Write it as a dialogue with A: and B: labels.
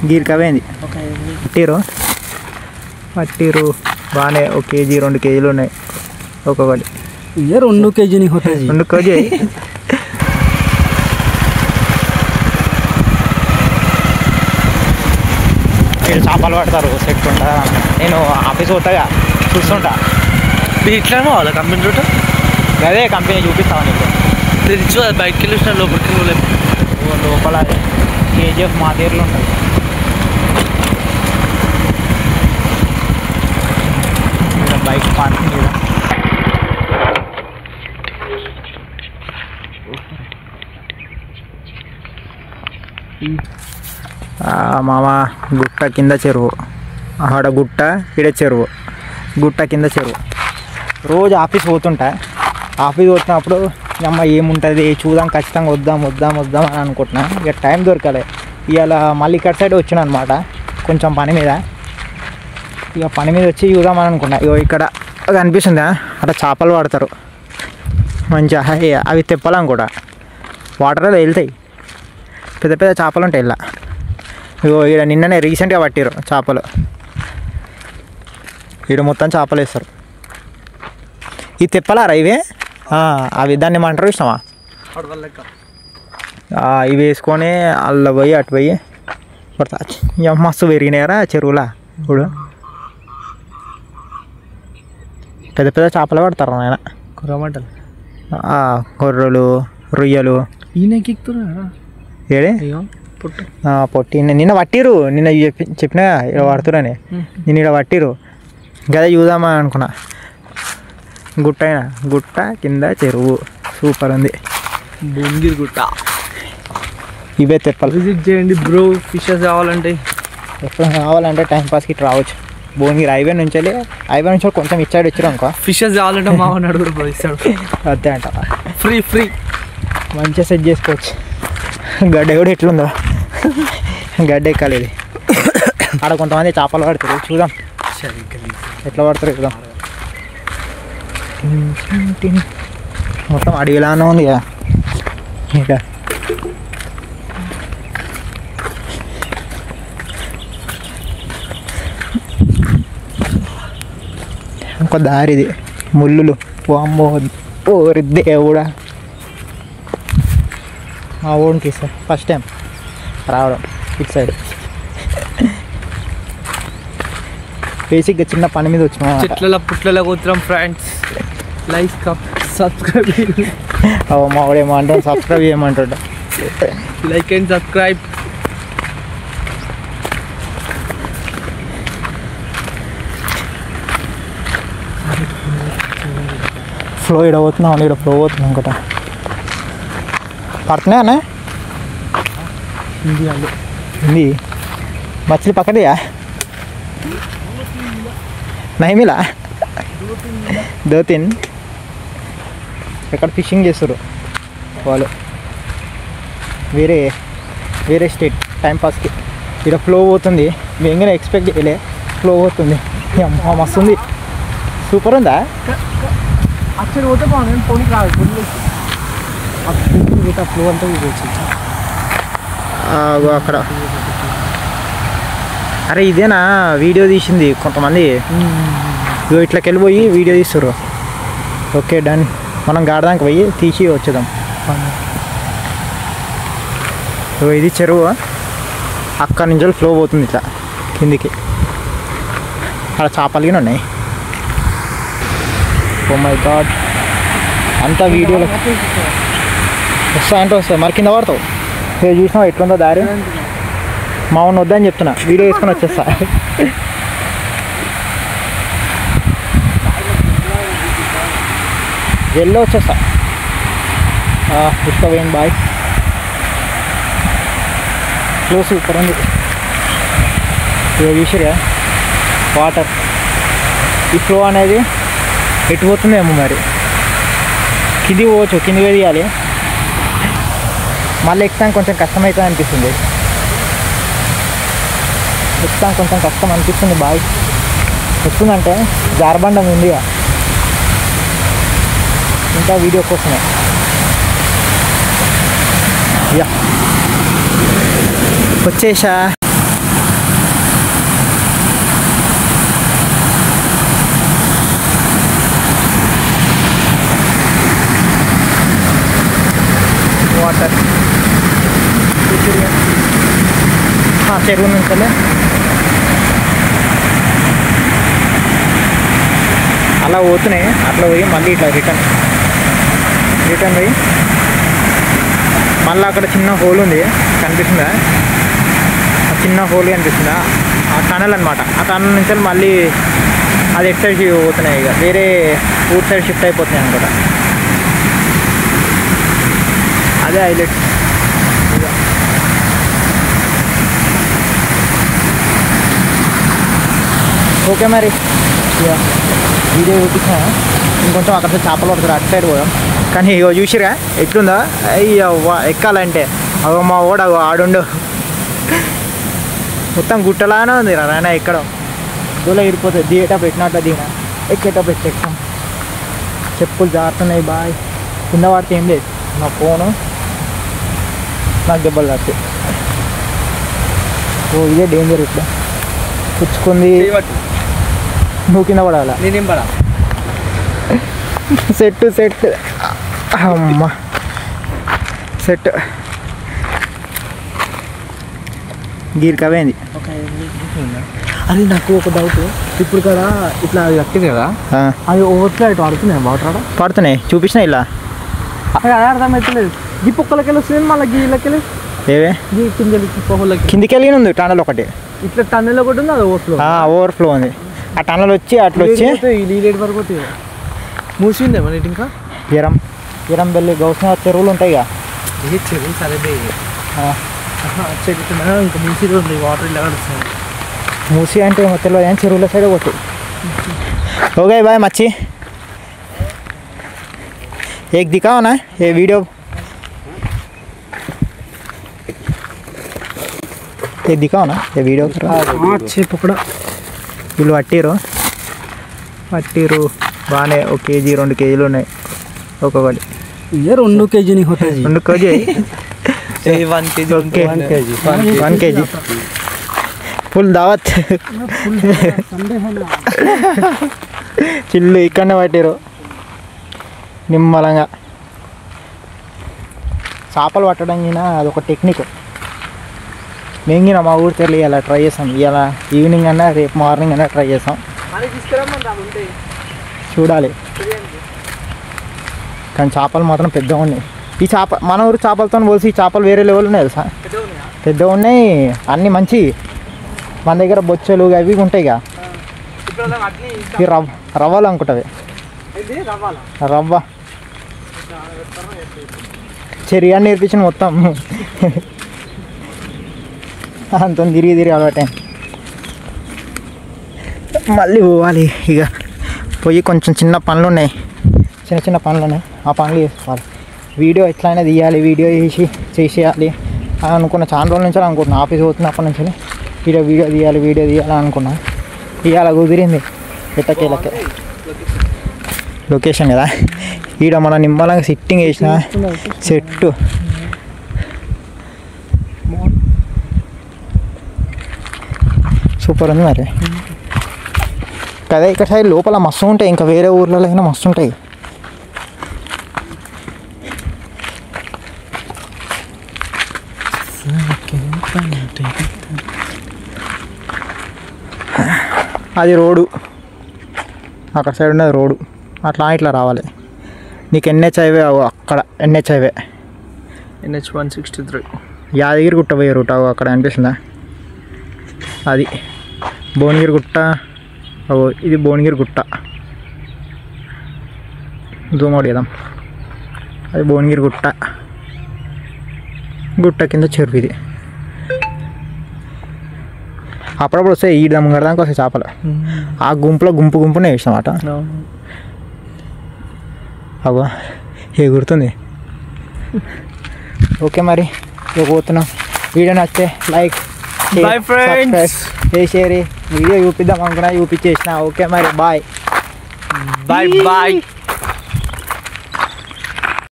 A: గీరికవేంది పట్టిరు బాగానే 1 కేజీ 2 కేజీలు ఉన్నాయి ఒక్కొక్కటి
B: 2 కేజీ
A: 2 కేజీ మీరు చేపలు పడతారు సెట్ ఉంటా నేను ఆఫీస్ పోతాగా చూస్తుంటా
B: ఇట్లా వాళ్ళ కంపెనీ రూట్
A: అదే కంపెనీ చూపిస్తాను నీకు
B: తెరిచి బయటకి వెళ్ళి లోపలికి
A: లోపల కేజీఎఫ్ మా దగ్గరలో ఉంటుంది బైక్ పార్కింగ్ కదా మామ గుట్ట కింద చెరువు ఆడ గుట్ట ఇడ చెరువు గుట్ట కింద చెరువు రోజు ఆఫీస్ పోతుంటా ఆఫీస్ పోతున్నప్పుడు అమ్మ ఏముంటుంది చూద్దాం ఖచ్చితంగా వద్దాం అని అనుకుంటున్నా ఇక టైం దొరకలే ఇవాళ మళ్ళీ ఇక్కడ సైడ్ వచ్చిన అనమాట కొంచెం పని మీద ఇక పని మీద వచ్చి చూద్దామని అనుకున్నా ఇక ఇక్కడ కనిపిస్తుందా అట్లా చేపలు పడతారు మంచిగా అవి తెప్పలం కూడా వాటర్లో వెళ్తాయి పెద్ద పెద్ద చేపలు ఉంటాయి ఇలా ఇగో ఇక్కడ నిన్ననే రీసెంట్గా పట్టారు చేపలు ఇక్కడ మొత్తం చేపలు వేస్తారు ఈ తెప్పలారా ఇవే అవి దాన్ని ఏమంటారు ఇష్టమా ఇవి వేసుకొని అల్ల పోయి అటు పోయి పడతా మస్తు పెరిగినాయరా చెరువులా ఇప్పుడు పెద్ద పెద్ద చేపలు పడతారు ఆయన
B: కుర్రమంటలు
A: గొర్రెలు రొయ్యలు ఏడే పొట్టి నిన్న పట్టిరు నిన్న చెప్పినా ఇక్కడ పడుతురని నేను ఇక్కడ పట్టిరు గదే చూద్దామా అనుకున్నా గుట్ట కింద చెరువు సూపర్ ఉంది
B: భువనగిరి గుట్ట
A: ఇవే తెప్పలు
B: విజిట్ చేయండి బ్రో ఫిషెస్ కావాలంటే
A: ఎప్పుడు కావాలంటే టైంపాస్కి ఇట్లా రావచ్చు భువనగిరి హైవే నుంచి కొంచెం ఇచ్చాడు వచ్చారు అనుకో
B: ఫిషెస్ కావాలంటే మా అడుగురు బ్రో ఇస్తాడు
A: అంతే అంట
B: ఫ్రీ
A: మంచిగా సెట్ చేసుకోవచ్చు గడ్డ కూడా ఎట్లుందో గడ్డ ఎక్కాలి ఇది ఆడ కొంతమంది చేపలు పడతారు చూద్దాం ఎట్లా పడతారు చూద్దాం మొత్తం అడవిలానే ఉంది కదా ఇక ఇంకో దారిది ముళ్ళులు వామ్మో ఓరి దేవుడా మా ఓన్కి సార్ ఫస్ట్ టైం రావడం ఇటు సైడ్ బేసిక్గా చిన్న పని మీద వచ్చిన
B: చెట్ల పుట్ల కూతురం ఫ్రెండ్స్ లైక్ సబ్స్క్రైబ్
A: మా వాడేమో అంటాడు సబ్స్క్రైబ్ చేయమంటాడు
B: లైక్ అండ్ సబ్స్క్రైబ్
A: ఫ్లో ఇక్కడ పోతున్నాం ఇక్కడ ఫ్లో పోతున్నాం ఇంకట పడుతున్నాయా హిందీ మछली పక్కదియా नहीं मिला 2-3 ఎక్కడ ఫిషింగ్ చేస్తారు వాళ్ళు వేరే స్టేట్ టైంపాస్కి ఇక్కడ ఫ్లో పోతుంది మేము ఎక్స్పెక్ట్ చేయలే ఫ్లో పోతుంది మస్తు ఉంది సూపర్ ఉందా
B: అక్కడ పోతే బాగుంది పోనీ రాదు ఫ్లో అంతా
A: అక్కడ అరే ఇదేనా వీడియో తీసింది కొంతమంది ఇట్లకి వెళ్ళిపోయి వీడియో తీస్తారు ఓకే డన్ మనం గాడదానికి పోయి తీసి వచ్చేద్దాం ఇది చెరువు అక్కడ నుంచి ఫ్లో పోతుంది ఇట్లా కిందికి అక్కడ చేపలుగా ఉన్నాయి ఓ మై గాడ్ అంతా వీడియోలో వస్తాయి మరి కింద పడతావు చూసినావు ఎట్లుందో దారి మా ఉన్న వద్దని చెప్తున్నా వీడియో వేసుకొని వచ్చేస్తా వెళ్ళి వచ్చేస్తా ఇష్టం బాయ్ ఫ్లో సూపర్ ఉంది చూసిరా వాటర్ ఈ ఫ్లో అనేది ఎటు పోతుందేమో మరి కింది పోవచ్చు కింది వేయాలి మళ్ళీ ఎక్కితే కొంచెం కష్టమవుతుంది అనిపిస్తుంది ఎక్కుతాం కొంచెం కష్టం అనిపిస్తుంది బాయ్ వస్తుందంటే జారబండం ఉంది ఇంకా వీడియో కోసమే వచ్చేసా
B: వాటర్.
A: చెరువు నుంచి అలా పోతున్నాయి. అట్లా పోయి మళ్ళీ ఇట్లా రిటర్న్ పోయి మళ్ళీ అక్కడ చిన్న హోల్ ఉంది కనిపిస్తుందా? ఆ చిన్న హోల్ కనిపిస్తుందా? ఆ టనల్ అనమాట. ఆ టనల్ నుంచి మళ్ళీ అది ఎటు సైడ్ పోతున్నాయి, ఇక వేరే ఊరు సైడ్ షిఫ్ట్ అయిపోతున్నాయి అనమాట. అదే హైలైట్. ఓకే మరి వీడియో చూపించిన ఇంకొంచెం అక్కడ చేపలు పడుతుంది, అటు సైడ్ పోదాం. కానీ ఇగో చూసిరా ఎట్లుందా? అయ్యో ఎక్కాలంటే అగో మా ఓడు అగో ఆడుండు మొత్తం గుట్టలానే ఉంది రాయన ఎక్కడం. దూలో ఇరిపోతుంది, దిగేటప్పుడు పెట్టినట్టు దిగిన, ఎక్కేటప్పుడు ఎక్కాం. చెప్పులు జారుతున్నాయి బాయ్. కింద పడితే ఏం లేదు, నా ఫోను నాకు దెబ్బలు తాకుతాయి. ఓ ఇదే డేంజర్. ఇప్పుడు పుచ్చుకుంది, నువ్వు కింద పడాలా?
B: నేనేం పడా.
A: సెట్ అమ్మ సెట్ గీరికవేంది.
B: అది నాకు ఒక డౌట్. ఇప్పుడు కదా ఇట్లా కట్టింది కదా, అది ఓవర్ఫ్లో ఇటు పడుతున్నాయి వాటర్
A: పడుతున్నాయి. చూపించిన ఇలా
B: అదే అర్థమవుతలేదు. ఈ పొక్కలకెళ్ళి వస్తుంది, మళ్ళీ గీళ్ళకెళ్ళి
A: ఏవే కిందికి వెళ్ళి ఉంది టనల్ ఒకటి.
B: ఇట్లా టన్నెల్ ఒకటి ఉంది, అది
A: ఓవర్ఫ్లో ఉంది. ఆ టనల్ వచ్చి అట్లా వచ్చి
B: లీలేట్ వరకు పోతుంది. మూసిందే మన ఇటు ఇంకా
A: ఇరం బెల్లి గౌస్న చెరువులు ఉంటాయి ఇక.
B: ఏ చెరువు సరేదే చెట్టు ఇంకా మూసి ఉంది, వాటర్ ఇలా వస్తుంది.
A: మూసి అంటే తెలియదు కానీ చెరువుల సైడ్ పోతుంది. ఓకే బాయ్ మచ్చి एक दिखाओ ना ये वीडियो, एक दिखाओ ना ये वीडियो.
B: अच्छे पकड़ा
A: వీళ్ళు పట్టిరు బాగానే. 1 కేజీ 2 కేజీలు ఉన్నాయి ఒక్కొక్కటి.
B: ये 2 केजी नहीं होता जी,
A: 2 KG
B: 1 KG.
A: Okay 1 KG full దావత్. చిల్లు ఇక్కడనే పట్టిరు నిమ్మలంగా. చేపలు పట్టడం అదొక టెక్నిక్. మేము మా ఊరు తెలి ఇలా ట్రై చేస్తాం. ఇలా ఈవినింగ్ అన్నా రేపు మార్నింగ్ అన్నా ట్రై చేస్తాం. చూడాలి. కానీ చేపలు మాత్రం పెద్దగా ఉన్నాయి. ఈ చేప మన ఊరు చేపలతో పోల్సి ఈ చేపలు వేరే లెవెల్ ఉన్నాయి తెలుసా, పెద్దగా ఉన్నాయి అన్నీ మంచి. మన దగ్గర బొచ్చలు అవి ఉంటాయి ఇక. ఈ రవ్వలు అనుకుంటుంది, రవ్వ చెరియా నేర్పించిన మొత్తం అంత తిరిగి అలవాటే. మళ్ళీ పోవాలి ఇక. పోయి కొంచెం చిన్న పనులు ఉన్నాయి, చిన్న పనులు ఉన్నాయి. ఆ పనులు చేసుకోవాలి. వీడియో ఎట్లయినా తీయాలి, వీడియో చేసేయాలి అని అనుకున్న. చాలా రోజుల నుంచి అనుకుంటున్నా, ఆఫీస్ పోతున్నప్పటి నుంచి వీడియో తీయాలి అనుకున్నా. ఇవాళ కుదిరింది. ఎట్టకేలకే లొకేషన్ కదా ఈడ మన నిమ్మలంగా సిట్టింగ్ వేసిన సెట్టు. సూపర్ ఉంది మరి కదా. ఇక్కడ సైడ్ లోపల మస్తు ఉంటాయి, ఇంకా వేరే ఊర్లలో అయినా మస్తు ఉంటాయి. అది రోడ్డు, అక్కడ సైడ్ ఉన్నది రోడ్డు. అట్లా ఇట్లా రావాలి. నీకు NH హైవే అక్కడ NH highway
B: NH 163
A: Yadagiri Gutta పోయే రూట్ అక్కడ అనిపిస్తుందా? అది భువనగిరి గుట్ట. ఇది భువనగిరి గుట్ట. జూమ్ అవుట్ చేద్దాం. అది భువనగిరి గుట్ట. గుట్ట కింద చెరువు ఇది. అప్పుడప్పుడు వస్తాయి ఈ దమ్మగడదానికి వస్తాయి చేపలు. ఆ గుంపులో గుంపునే వేసినమాట. అవ్వ ఎగురుతుంది. ఓకే మరి ఇక పోతున్నాం. వీడియో నచ్చితే లైక్ షేర్. వీడియో చూపిద్దాం అనుకున్నా, చూపించేసిన. ఓకే మరి బాయ్.